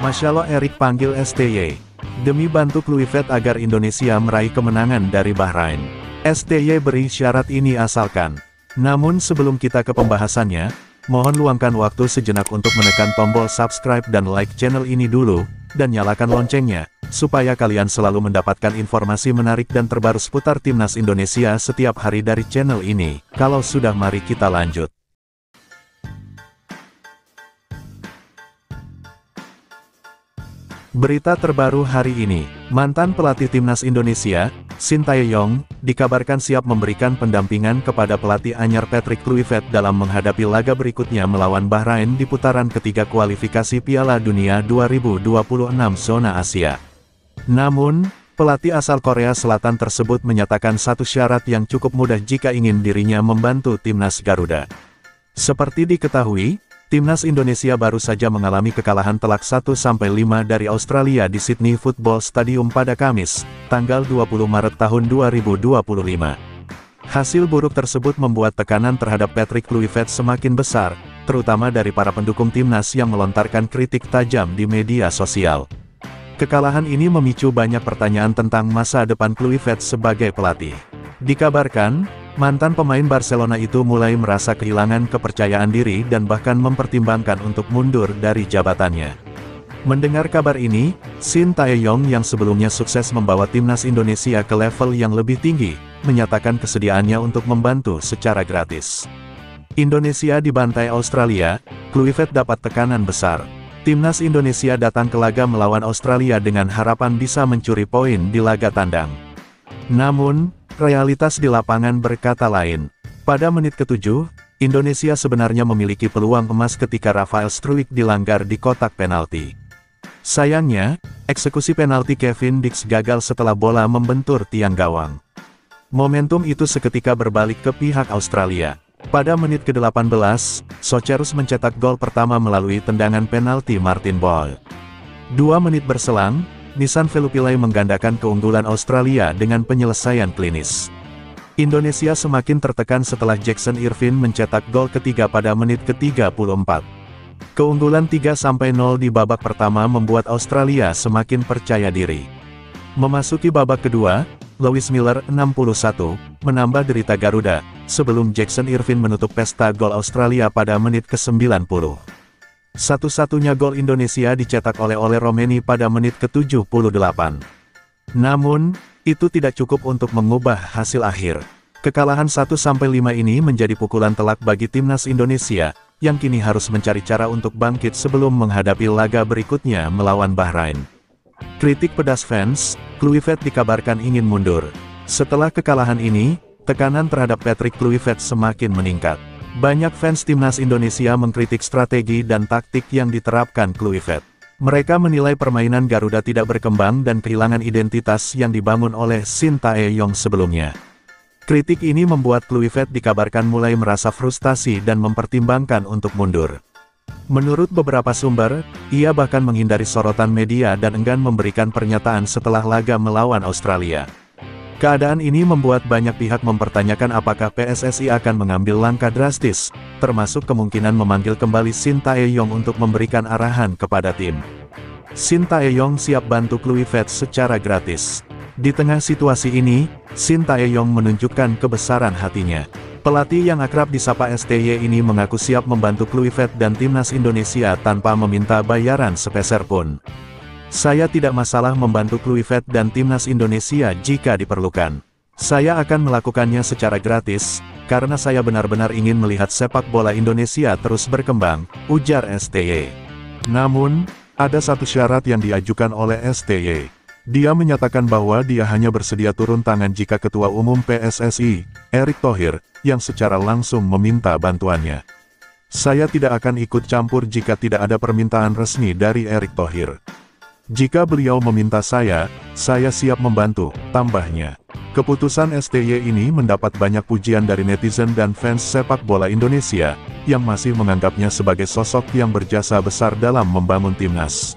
Masya Allah, Erik panggil STY. Demi bantu Kluivert agar Indonesia meraih kemenangan dari Bahrain. STY beri syarat ini asalkan. Namun sebelum kita ke pembahasannya, mohon luangkan waktu sejenak untuk menekan tombol subscribe dan like channel ini dulu, dan nyalakan loncengnya, supaya kalian selalu mendapatkan informasi menarik dan terbaru seputar Timnas Indonesia setiap hari dari channel ini. Kalau sudah, mari kita lanjut. Berita terbaru hari ini, mantan pelatih Timnas Indonesia, Sintayong, dikabarkan siap memberikan pendampingan kepada pelatih anyar Patrick Kluivert dalam menghadapi laga berikutnya melawan Bahrain di putaran ketiga kualifikasi Piala Dunia 2026 zona Asia. Namun, pelatih asal Korea Selatan tersebut menyatakan satu syarat yang cukup mudah jika ingin dirinya membantu Timnas Garuda. Seperti diketahui, Timnas Indonesia baru saja mengalami kekalahan telak 1-5 dari Australia di Sydney Football Stadium pada Kamis, tanggal 20 Maret tahun 2025. Hasil buruk tersebut membuat tekanan terhadap Patrick Kluivert semakin besar, terutama dari para pendukung Timnas yang melontarkan kritik tajam di media sosial. Kekalahan ini memicu banyak pertanyaan tentang masa depan Kluivert sebagai pelatih. Dikabarkan, mantan pemain Barcelona itu mulai merasa kehilangan kepercayaan diri dan bahkan mempertimbangkan untuk mundur dari jabatannya. Mendengar kabar ini, Sintayong yang sebelumnya sukses membawa Timnas Indonesia ke level yang lebih tinggi, menyatakan kesediaannya untuk membantu secara gratis. Indonesia dibantai Australia, Kluivert dapat tekanan besar. Timnas Indonesia datang ke laga melawan Australia dengan harapan bisa mencuri poin di laga tandang. Namun, realitas di lapangan berkata lain. Pada menit ke-7, Indonesia sebenarnya memiliki peluang emas ketika Rafael Struijk dilanggar di kotak penalti. Sayangnya, eksekusi penalti Kevin Dix gagal setelah bola membentur tiang gawang. Momentum itu seketika berbalik ke pihak Australia. Pada menit ke-18, Socherus mencetak gol pertama melalui tendangan penalti Martin Boyle. 2 menit berselang, Nissan Velupillay menggandakan keunggulan Australia dengan penyelesaian klinis. Indonesia semakin tertekan setelah Jackson Irvine mencetak gol ketiga pada menit ke-34. Keunggulan 3-0 di babak pertama membuat Australia semakin percaya diri. Memasuki babak kedua, Lewis Miller 61, menambah derita Garuda, sebelum Jackson Irvine menutup pesta gol Australia pada menit ke-90. Satu-satunya gol Indonesia dicetak oleh Romeni pada menit ke-78. Namun, itu tidak cukup untuk mengubah hasil akhir. Kekalahan 1-5 ini menjadi pukulan telak bagi Timnas Indonesia, yang kini harus mencari cara untuk bangkit sebelum menghadapi laga berikutnya melawan Bahrain. Kritik pedas fans, Kluivert dikabarkan ingin mundur. Setelah kekalahan ini, tekanan terhadap Patrick Kluivert semakin meningkat. Banyak fans Timnas Indonesia mengkritik strategi dan taktik yang diterapkan Kluivert. Mereka menilai permainan Garuda tidak berkembang dan kehilangan identitas yang dibangun oleh Sintayong sebelumnya. Kritik ini membuat Kluivert dikabarkan mulai merasa frustasi dan mempertimbangkan untuk mundur. Menurut beberapa sumber, ia bahkan menghindari sorotan media dan enggan memberikan pernyataan setelah laga melawan Australia. Keadaan ini membuat banyak pihak mempertanyakan apakah PSSI akan mengambil langkah drastis, termasuk kemungkinan memanggil kembali Sintayong untuk memberikan arahan kepada tim. Sintayong siap bantu Kluivert secara gratis. Di tengah situasi ini, Sintayong menunjukkan kebesaran hatinya. Pelatih yang akrab disapa STY ini mengaku siap membantu Kluivert dan Timnas Indonesia tanpa meminta bayaran sepeser pun. Saya tidak masalah membantu Kluivert dan Timnas Indonesia jika diperlukan. Saya akan melakukannya secara gratis, karena saya benar-benar ingin melihat sepak bola Indonesia terus berkembang, ujar STY. Namun, ada satu syarat yang diajukan oleh STY. Dia menyatakan bahwa dia hanya bersedia turun tangan jika Ketua Umum PSSI, Erick Thohir, yang secara langsung meminta bantuannya. Saya tidak akan ikut campur jika tidak ada permintaan resmi dari Erick Thohir. Jika beliau meminta saya siap membantu, tambahnya. Keputusan STY ini mendapat banyak pujian dari netizen dan fans sepak bola Indonesia, yang masih menganggapnya sebagai sosok yang berjasa besar dalam membangun timnas.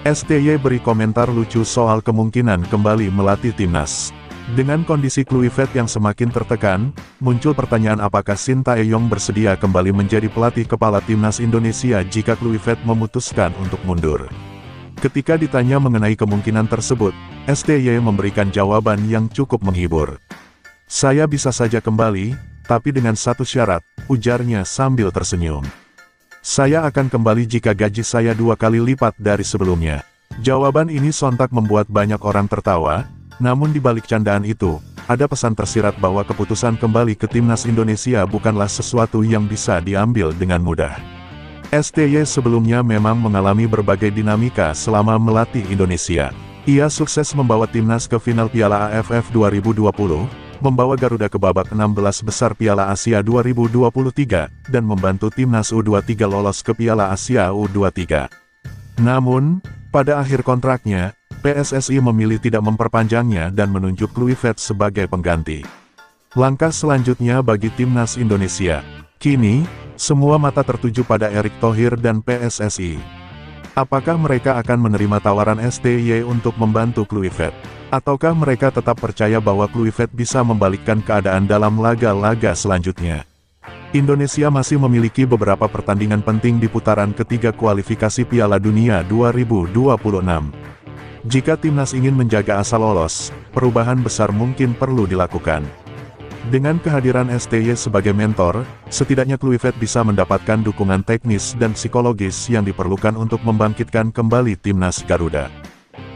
STY beri komentar lucu soal kemungkinan kembali melatih timnas. Dengan kondisi Kluivert yang semakin tertekan, muncul pertanyaan apakah Sintayong bersedia kembali menjadi pelatih kepala timnas Indonesia jika Kluivert memutuskan untuk mundur. Ketika ditanya mengenai kemungkinan tersebut, STY memberikan jawaban yang cukup menghibur. "Saya bisa saja kembali, tapi dengan satu syarat," ujarnya sambil tersenyum. "Saya akan kembali jika gaji saya 2 kali lipat dari sebelumnya." Jawaban ini sontak membuat banyak orang tertawa, namun di balik candaan itu, ada pesan tersirat bahwa keputusan kembali ke timnas Indonesia bukanlah sesuatu yang bisa diambil dengan mudah. STY sebelumnya memang mengalami berbagai dinamika selama melatih Indonesia. Ia sukses membawa timnas ke final Piala AFF 2020, membawa Garuda ke babak 16 besar Piala Asia 2023, dan membantu timnas U23 lolos ke Piala Asia U23. Namun, pada akhir kontraknya, PSSI memilih tidak memperpanjangnya dan menunjuk Kluivert sebagai pengganti. Langkah selanjutnya bagi timnas Indonesia. Kini, semua mata tertuju pada Erick Thohir dan PSSI. Apakah mereka akan menerima tawaran STY untuk membantu Kluivert? Ataukah mereka tetap percaya bahwa Kluivert bisa membalikkan keadaan dalam laga-laga selanjutnya? Indonesia masih memiliki beberapa pertandingan penting di putaran ketiga kualifikasi Piala Dunia 2026. Jika timnas ingin menjaga asa lolos, perubahan besar mungkin perlu dilakukan. Dengan kehadiran STY sebagai mentor, setidaknya Kluivert bisa mendapatkan dukungan teknis dan psikologis yang diperlukan untuk membangkitkan kembali timnas Garuda.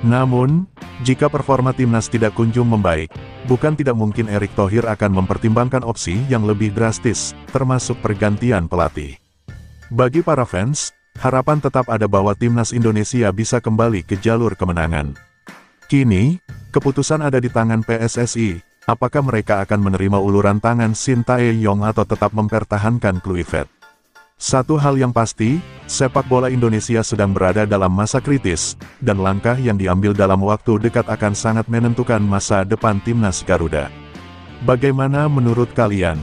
Namun, jika performa timnas tidak kunjung membaik, bukan tidak mungkin Erick Thohir akan mempertimbangkan opsi yang lebih drastis, termasuk pergantian pelatih. Bagi para fans, harapan tetap ada bahwa timnas Indonesia bisa kembali ke jalur kemenangan. Kini, keputusan ada di tangan PSSI, apakah mereka akan menerima uluran tangan Shin Tae-yong atau tetap mempertahankan Kluivert. Satu hal yang pasti, sepak bola Indonesia sedang berada dalam masa kritis, dan langkah yang diambil dalam waktu dekat akan sangat menentukan masa depan timnas Garuda. Bagaimana menurut kalian?